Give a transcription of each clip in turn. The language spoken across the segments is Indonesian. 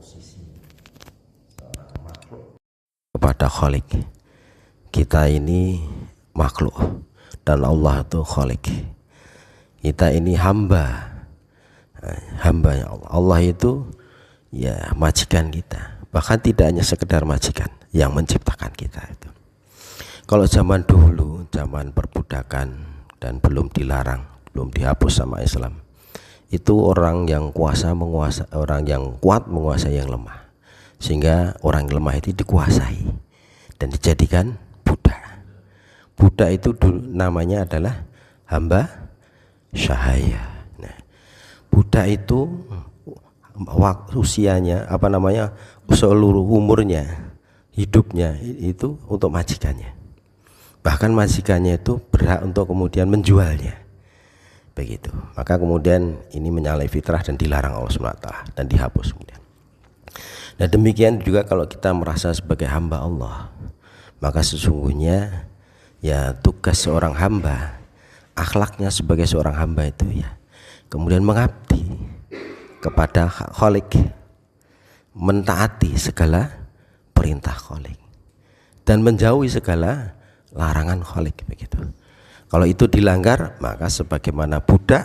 posisi seorang makhluk kepada Khalik. Kita ini makhluk dan Allah itu Khalik. Kita ini hamba, hambanya Allah. Allah itu ya majikan kita, bahkan tidak hanya sekedar majikan yang menciptakan kita itu. Kalau zaman dulu, zaman perbudakan dan belum dilarang, belum dihapus sama Islam, itu orang yang kuasa menguasai, orang yang kuat menguasai yang lemah, sehingga orang yang lemah itu dikuasai dan dijadikan budak. Budak itu dulu namanya adalah hamba syahaya. Nah, budak itu usianya seluruh umurnya, hidupnya itu untuk majikannya. Bahkan majikannya itu berhak untuk kemudian menjualnya. Begitu. Maka kemudian ini menyalahi fitrah dan dilarang Allah SWT dan dihapus kemudian. Nah, demikian juga kalau kita merasa sebagai hamba Allah, maka sesungguhnya ya tugas seorang hamba, akhlaknya sebagai seorang hamba itu ya kemudian mengabdi kepada Khalik, mentaati segala perintah Khalik dan menjauhi segala larangan Khalik. Begitu. Kalau itu dilanggar, maka sebagaimana budak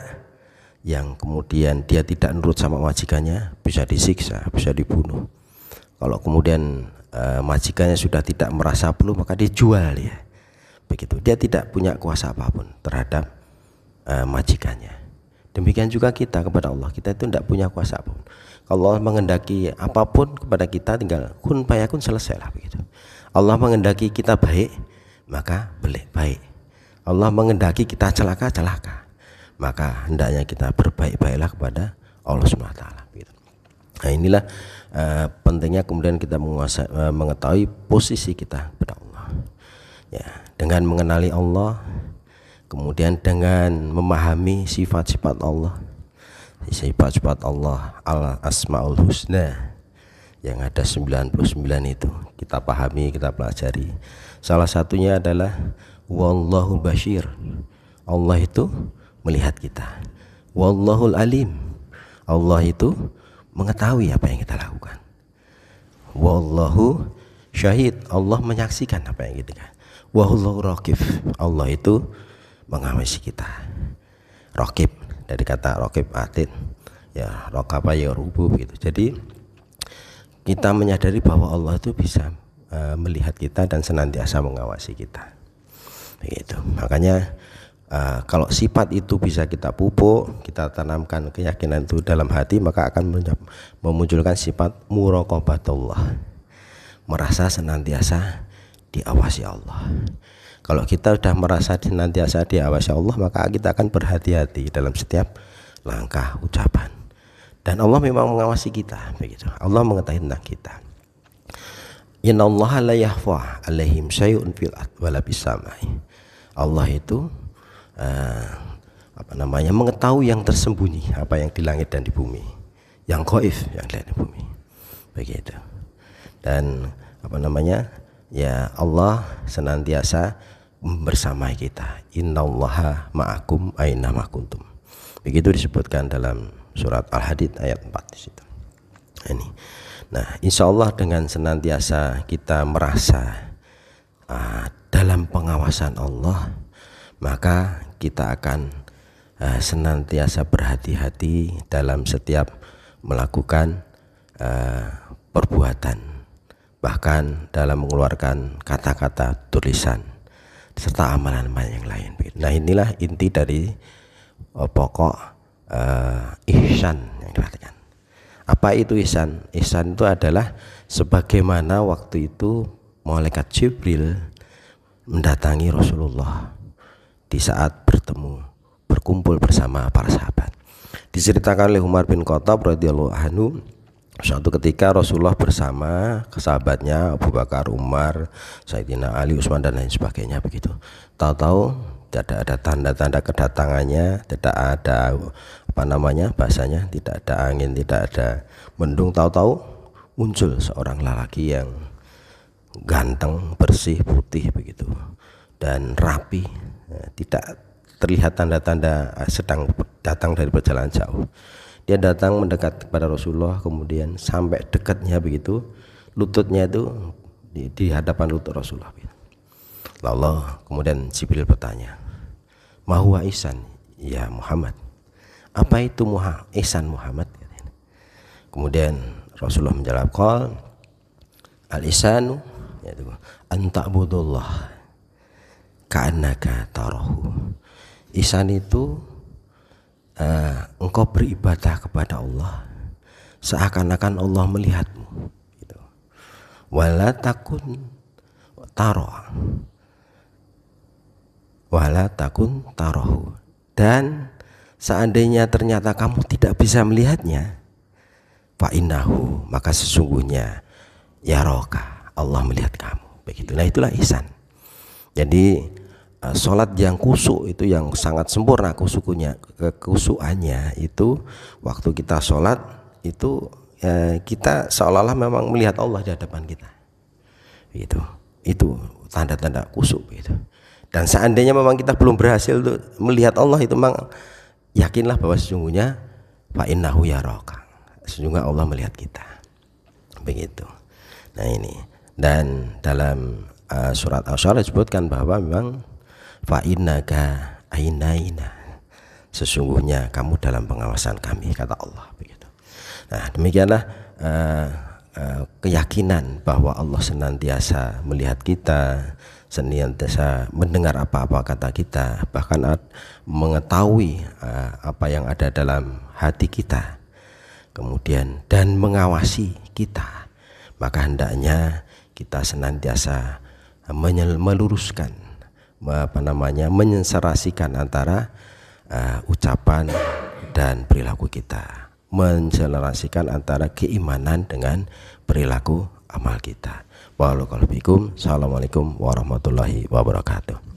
yang kemudian dia tidak nurut sama majikannya, bisa disiksa, bisa dibunuh. Kalau kemudian majikannya sudah tidak merasa perlu, maka dijual ya. Begitu. Dia tidak punya kuasa apapun terhadap majikannya. Demikian juga kita kepada Allah, kita itu tidak punya kuasa apapun. Kalau Allah mengendaki apapun kepada kita, tinggal kun fayakun, selesailah begitu. Allah mengendaki kita baik, maka baik. Allah mengendaki kita celaka, maka hendaknya kita berbaik-baiklah kepada Allah SWT. Nah, inilah pentingnya kemudian kita mengetahui posisi kita kepada Allah. Ya, dengan mengenali Allah, kemudian dengan memahami sifat-sifat Allah, sifat-sifat Allah al-asmaul husna yang ada 99 itu kita pahami, kita pelajari. Salah satunya adalah Wallahul Bashir, Allah itu melihat kita. Wallahul Alim, Allah itu mengetahui apa yang kita lakukan. Wallahu Syahid, Allah menyaksikan apa yang kita lakukan. Wallahu Raqib, Allah itu mengawasi kita. Raqib dari kata Raqib atid, ya raqaba ya rubu gitu. Jadi kita menyadari bahwa Allah itu bisa melihat kita dan senantiasa mengawasi kita. Begitu. Makanya kalau sifat itu bisa kita pupuk, kita tanamkan keyakinan itu dalam hati, maka akan memunculkan sifat muraqabatullah, merasa senantiasa diawasi Allah. Kalau kita sudah merasa senantiasa diawasi Allah, maka kita akan berhati-hati dalam setiap langkah ucapan. Dan Allah memang mengawasi kita, begitu. Allah mengetahui tentang kita. Innallaha la yakhfa 'alaihim syai'un fil ardi wala fis samai. Allah itu mengetahui yang tersembunyi, apa yang di langit dan di bumi, yang gaib yang di langit dan bumi. Begitu. Dan ya Allah senantiasa bersama kita. Innallaha ma'akum aina ma kuntum. Begitu disebutkan dalam surat Al-Hadid ayat 4 di situ. Ini. Nah, insya Allah dengan senantiasa kita merasa dalam pengawasan Allah, maka kita akan senantiasa berhati-hati dalam setiap melakukan perbuatan, bahkan dalam mengeluarkan kata-kata, tulisan, serta amalan-amalan yang lain. Nah, inilah inti dari pokok ihsan yang dikatakan. Apa itu ihsan? Ihsan itu adalah sebagaimana waktu itu malaikat Jibril mendatangi Rasulullah di saat berkumpul bersama para sahabat. Diceritakan oleh Umar bin Khattab radhiyallahu anhu, suatu ketika Rasulullah bersama sahabatnya Abu Bakar, Umar, Sayyidina Ali, Utsman dan lain sebagainya begitu. Tahu-tahu tidak ada tanda-tanda kedatangannya, tidak ada bahasanya, tidak ada angin, tidak ada mendung. Tahu-tahu muncul seorang lelaki yang ganteng, bersih, putih begitu dan rapi, tidak terlihat tanda-tanda sedang datang dari perjalanan jauh. Dia datang mendekat kepada Rasulullah, kemudian sampai dekatnya begitu, lututnya itu di hadapan lutut Rasulullah. Lalu kemudian Jibril bertanya, "Ma huwa ihsan ya Muhammad?" Apa itu ihsan Muhammad? Kemudian Rasulullah menjawab, "Qal al-ihsanu yaitu anta'budullah ka'annaka tarahu." Ihsan itu engkau beribadah kepada Allah seakan-akan Allah melihatmu gitu. Wala takun tarahu, dan seandainya ternyata kamu tidak bisa melihatnya, fa innahu, maka sesungguhnya yaraka, Allah melihat kamu. Begitu. Nah, itulah ihsan. Jadi sholat yang kusuk itu yang sangat sempurna kekusukannya itu waktu kita sholat itu kita seolah-olah memang melihat Allah di hadapan kita. Itu tanda-tanda kusuk gitu. Dan seandainya memang kita belum berhasil untuk melihat Allah, itu memang yakinlah bahwa sesungguhnya fa innahu yaraka, sesungguhnya Allah melihat kita. Begitu. Nah ini, dan dalam surat Asy-Syura disebutkan bahwa memang fa innaka ainaina, sesungguhnya kamu dalam pengawasan kami, kata Allah. Begitu. Nah, demikianlah keyakinan bahwa Allah senantiasa melihat kita, senantiasa mendengar apa-apa kata kita, bahkan mengetahui apa yang ada dalam hati kita, kemudian dan mengawasi kita. Maka hendaknya kita senantiasa meluruskan, menyelaraskan antara ucapan dan perilaku kita, menyelaraskan antara keimanan dengan perilaku amal kita. Assalamualaikum warahmatullahi wabarakatuh.